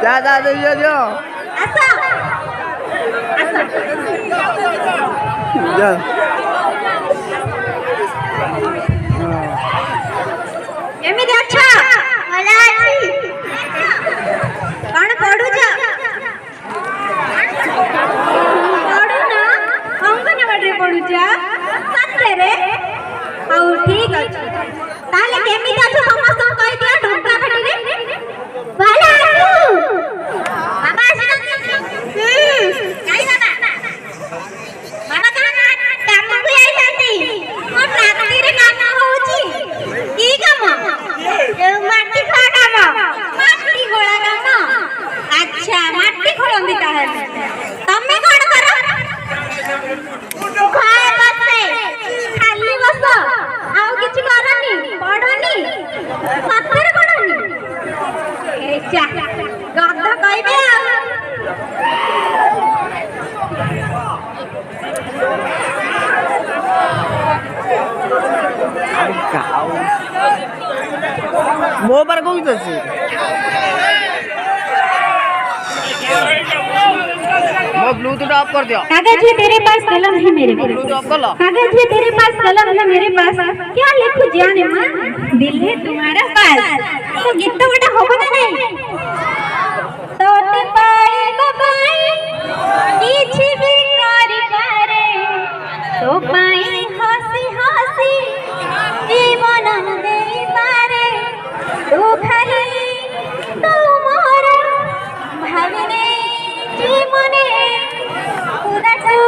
जा जो एमिति अच्छा भला अछि कोन पढु छ पढु ना अंगनवाड़ी पढु छ सत्य रे औ ठीक अछि ताले केमिति अछि समस्त कहि दिया ढोका फटी रे भला अछि बाबा काई बाबा बाबा काम को आई जाती ओ ट्रैक्टर रे काम होउची की काम माटी खोला काम माटी खोला काम अच्छा माटी खोलंदी ताहेले तमे कोन करो खाए बसे खाली बस आउ किछ करनी पढनी सफर करनी ए चा गद्दा कहबे मो पर कोई तो से वो ब्लूटूथ ऑफ कर दिया। कागज है तेरे पास कलम है मेरे पास ब्लूटूथ ऑफ कर लो। कागज है तेरे पास कलम है मेरे पास क्या लिखूं जाने मां दिल है तुम्हारा पास तो गीत तो बेटा होबो ना नहीं तो ते पाए बाबाई किछि भी करे तो पाए हंसी हंसी जीवन दे पारे तू खाली तू मोर भावने जीवने पूरा तू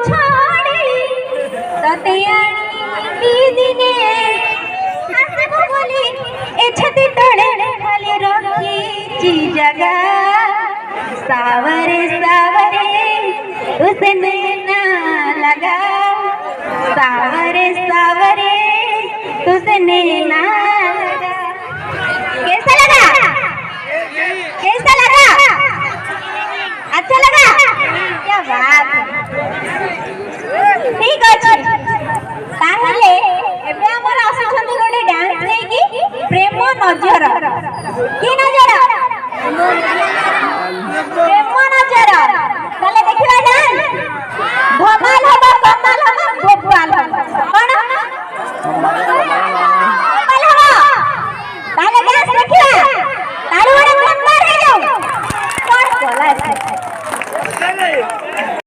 छोड़ी तते आनी दिने हसबो बोली ए छती तोड़े खाली रखी ची जगह सावरे सावरे उसने ना लगा सावरे सावरे उसने ना लगा कैसा लगा कैसा लगा अच्छा लगा क्या बात ठीक अछि ताहले एबे हमर आसुछंती गोटे डांस देकी प्रेम नजर की नजर प्रेम नजर ताले देखिबा डांस धमाल होबा कमाल होबा गोपाल कोन